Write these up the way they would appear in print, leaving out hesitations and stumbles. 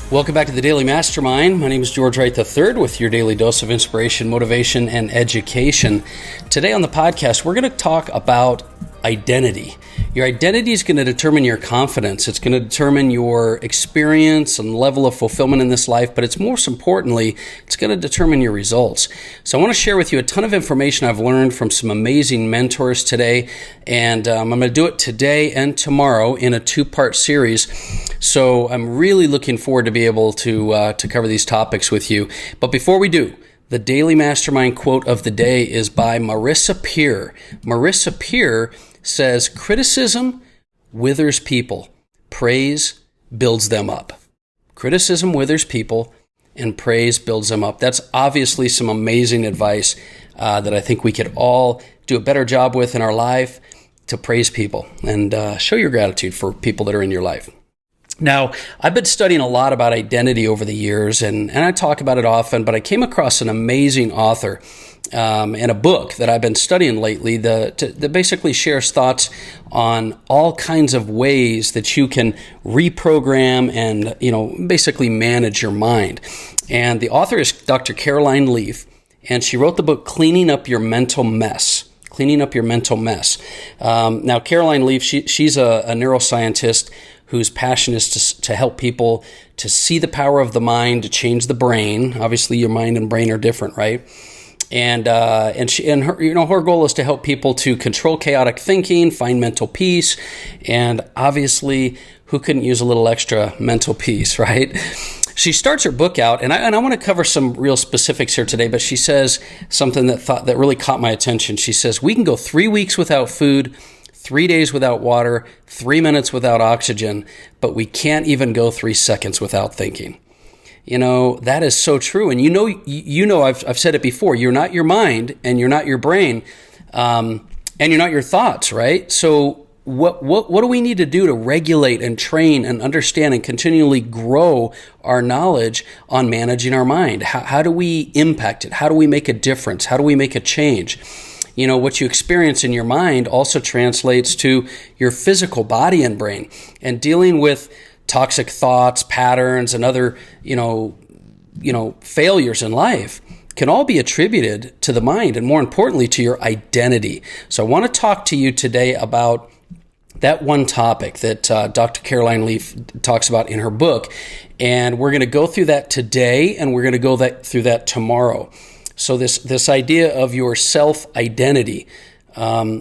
Welcome back to the Daily Mastermind. My name is George Wright III with your daily dose of inspiration, motivation, and education. Today on the podcast, we're going to talk about identity. Your identity is going to determine your confidence. It's going to determine your experience and level of fulfillment in this life, but it's most importantly, it's going to determine your results. So I want to share with you a ton of information I've learned from some amazing mentors today, and I'm going to do it today and tomorrow in a two-part series. So I'm really looking forward to be able to cover these topics with you. But before we do, the Daily Mastermind quote of the day is by Marissa Peer. Marissa Peer says, "Criticism withers people. Praise builds them up." Criticism withers people, and praise builds them up. That's obviously some amazing advice that I think we could all do a better job with in our life, to praise people and show your gratitude for people that are in your life. Now, I've been studying a lot about identity over the years, and I talk about it often, but I came across an amazing author and a book that I've been studying lately that basically shares thoughts on all kinds of ways that you can reprogram and, basically manage your mind. And the author is Dr. Caroline Leaf, and she wrote the book Cleaning Up Your Mental Mess. Cleaning Up Your Mental Mess. Now, Caroline Leaf, she's a neuroscientist whose passion is to help people to see the power of the mind, to change the brain. Obviously, your mind and brain are different, right? And her goal is to help people to control chaotic thinking, find mental peace, and obviously, who couldn't use a little extra mental peace, right? She starts her book out, and I want to cover some real specifics here today, but she says something that really caught my attention. She says, "We can go 3 weeks without food, 3 days without water, 3 minutes without oxygen, but we can't even go 3 seconds without thinking." That is so true. And I've said it before, you're not your mind, and you're not your brain, and you're not your thoughts, right? So what do we need to do to regulate and train and understand and continually grow our knowledge on managing our mind? How do we impact it? How do we make a difference? How do we make a change? What you experience in your mind also translates to your physical body and brain. And dealing with toxic thoughts, patterns, and other, failures in life can all be attributed to the mind, and more importantly, to your identity. So I want to talk to you today about that one topic that Dr. Caroline Leaf talks about in her book. And we're going to go through that today, and we're going to go through that tomorrow. So this idea of your self-identity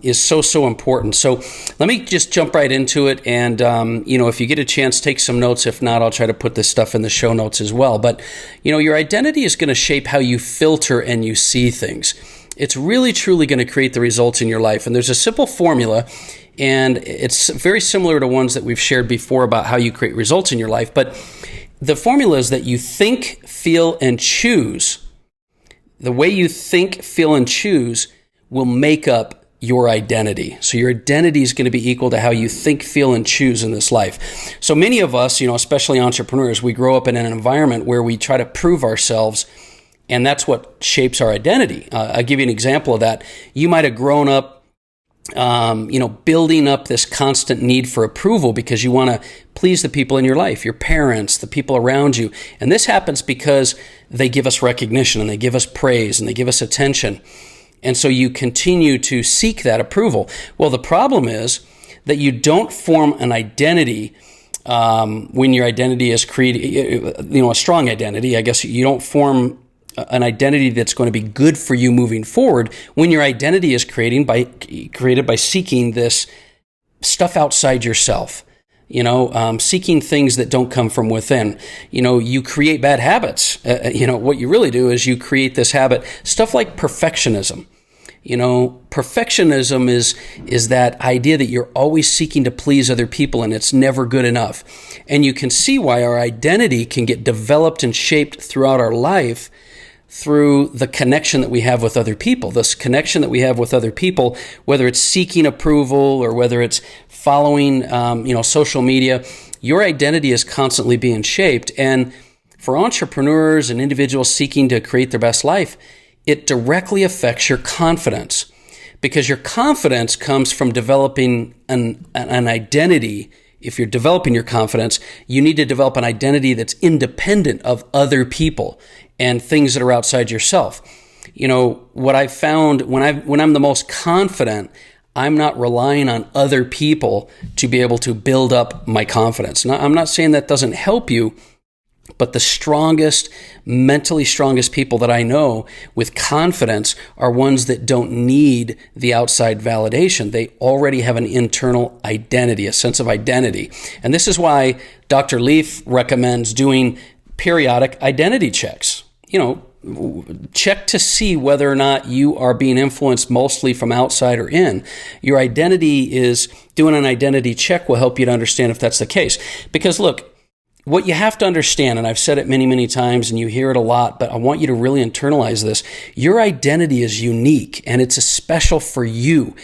is so important. So let me just jump right into it. And, if you get a chance, take some notes. If not, I'll try to put this stuff in the show notes as well. But, your identity is going to shape how you filter and you see things. It's really, truly going to create the results in your life. And there's a simple formula, and it's very similar to ones that we've shared before about how you create results in your life. But the formula is that you think, feel, and choose. The way you think, feel, and choose will make up your identity. So your identity is going to be equal to how you think, feel, and choose in this life. So many of us, especially entrepreneurs, we grow up in an environment where we try to prove ourselves, and that's what shapes our identity. I'll give you an example of that. You might have grown up building up this constant need for approval because you want to please the people in your life, your parents, the people around you. And this happens because they give us recognition, and they give us praise, and they give us attention. And so you continue to seek that approval. Well, the problem is that you don't form an identity when your identity is created, a strong identity. I guess you don't form an identity that's going to be good for you moving forward when your identity is created by seeking this stuff outside yourself, seeking things that don't come from within. You create bad habits. What you really do is you create this habit, stuff like perfectionism. Perfectionism is that idea that you're always seeking to please other people, and it's never good enough. And you can see why our identity can get developed and shaped throughout our life through the connection that we have with other people. This connection that we have with other people, whether it's seeking approval or whether it's following, social media, your identity is constantly being shaped. And for entrepreneurs and individuals seeking to create their best life, it directly affects your confidence, because your confidence comes from developing an identity if you're developing your confidence, you need to develop an identity that's independent of other people and things that are outside yourself. You know, what I found when I'm the most confident, I'm not relying on other people to be able to build up my confidence. Now, I'm not saying that doesn't help you, but the strongest, mentally strongest people that I know with confidence are ones that don't need the outside validation. They already have an internal identity, a sense of identity. And this is why Dr. Leaf recommends doing periodic identity checks. You know, check to see whether or not you are being influenced mostly from outside or in. Your identity is doing an identity check will help you to understand if that's the case. Because look, what you have to understand, and I've said it many, many times, and you hear it a lot, but I want you to really internalize this. Your identity is unique, and it's special for you.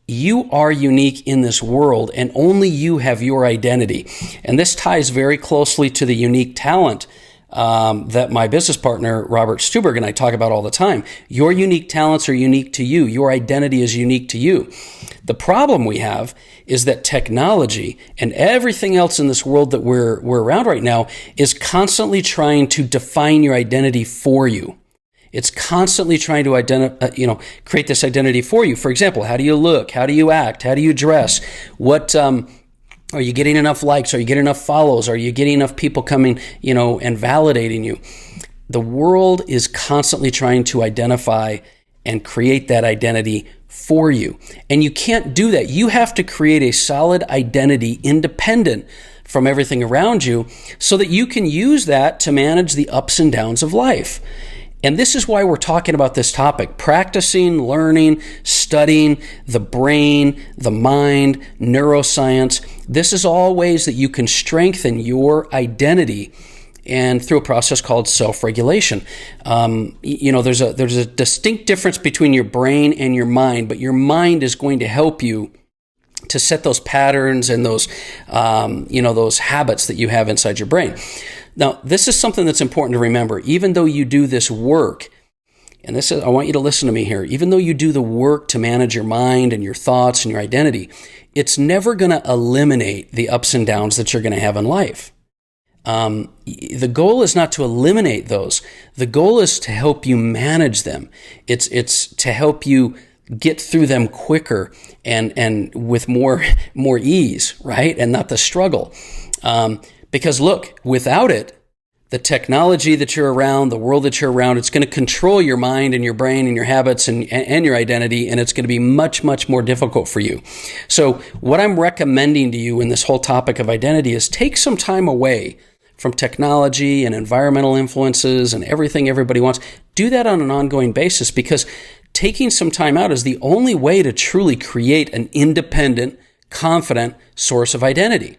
You are unique in this world, and only you have your identity. And this ties very closely to the unique talent that my business partner, Robert Stuberg, and I talk about all the time. Your unique talents are unique to you. Your identity is unique to you. The problem we have is that technology and everything else in this world that we're around right now is constantly trying to define your identity for you. It's constantly trying to create this identity for you. For example, how do you look? How do you act? How do you dress? What are you getting enough likes? Are you getting enough follows? Are you getting enough people coming, and validating you? The world is constantly trying to identify and create that identity for you. And you can't do that. You have to create a solid identity independent from everything around you so that you can use that to manage the ups and downs of life. And this is why we're talking about this topic: practicing, learning, studying the brain, the mind, neuroscience. This is all ways that you can strengthen your identity, and through a process called self-regulation. There's a distinct difference between your brain and your mind, but your mind is going to help you to set those patterns and those habits that you have inside your brain. Now, this is something that's important to remember. Even though you do this work, and I want you to listen to me here, even though you do the work to manage your mind and your thoughts and your identity, it's never going to eliminate the ups and downs that you're going to have in life. The goal is not to eliminate those. The goal is to help you manage them. It's to help you get through them quicker and with more ease, right? And not the struggle. Because look, without it, the technology that you're around, the world that you're around, it's going to control your mind and your brain and your habits and your identity, and it's going to be much, much more difficult for you. So what I'm recommending to you in this whole topic of identity is take some time away from technology and environmental influences and everything everybody wants. Do that on an ongoing basis, because taking some time out is the only way to truly create an independent, confident source of identity.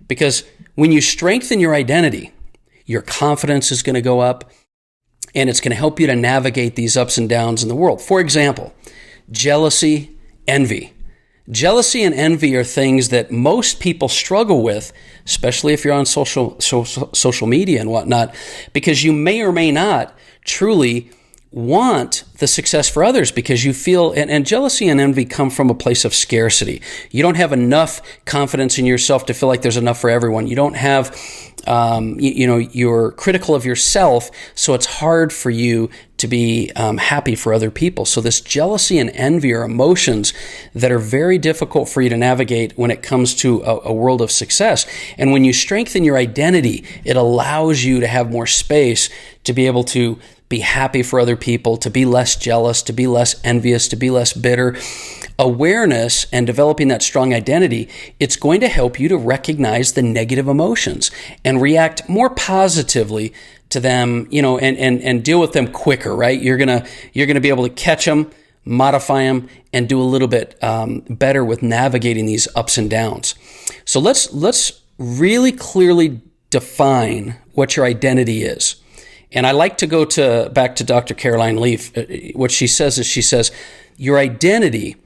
Because when you strengthen your identity, your confidence is going to go up, and it's going to help you to navigate these ups and downs in the world. For example, jealousy, envy. Jealousy and envy are things that most people struggle with, especially if you're on social media and whatnot, because you may or may not truly want the success for others, because you feel, and jealousy and envy come from a place of scarcity. You don't have enough confidence in yourself to feel like there's enough for everyone. You don't have, you're critical of yourself, so it's hard for you to be happy for other people. So this jealousy and envy are emotions that are very difficult for you to navigate when it comes to a world of success. And when you strengthen your identity, it allows you to have more space to be able to be happy for other people, to be less jealous, to be less envious, to be less bitter. Awareness and developing that strong identity, it's going to help you to recognize the negative emotions and react more positively to them, and deal with them quicker, right? You're gonna be able to catch them, modify them, and do a little bit better with navigating these ups and downs. So let's really clearly define what your identity is. And I like to go back to Dr. Caroline Leaf. What she says, your identity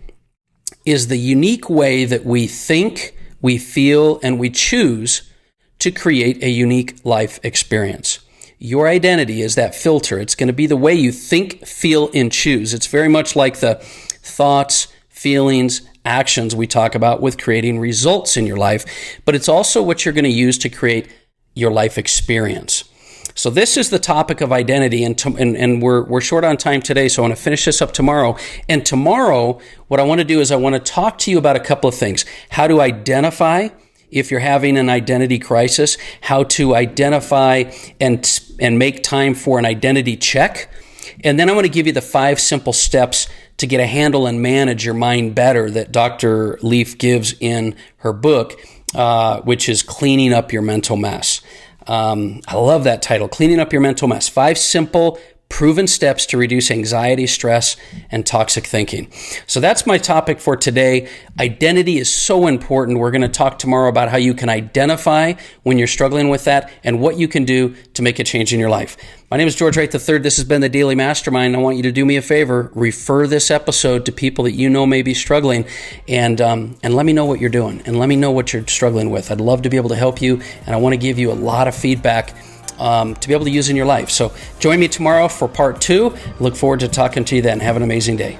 is the unique way that we think, we feel, and we choose to create a unique life experience. Your identity is that filter. It's going to be the way you think, feel, and choose. It's very much like the thoughts, feelings, actions we talk about with creating results in your life, but it's also what you're going to use to create your life experience. So this is the topic of identity, and we're short on time today, so I want to finish this up tomorrow. And tomorrow, what I want to do is I want to talk to you about a couple of things. How to identify if you're having an identity crisis, how to identify and make time for an identity check. And then I want to give you the 5 simple steps to get a handle and manage your mind better that Dr. Leaf gives in her book, which is Cleaning Up Your Mental Mess. I love that title, Cleaning Up Your Mental Mess. 5 simple, proven steps to reduce anxiety, stress, and toxic thinking. So that's my topic for today. Identity is so important. We're going to talk tomorrow about how you can identify when you're struggling with that and what you can do to make a change in your life. My name is George Wright III. This has been the Daily Mastermind. I want you to do me a favor, refer this episode to people that you know may be struggling, and let me know what you're doing, and let me know what you're struggling with. I'd love to be able to help you, and I want to give you a lot of feedback to be able to use in your life. So join me tomorrow for part 2. Look forward to talking to you then. Have an amazing day.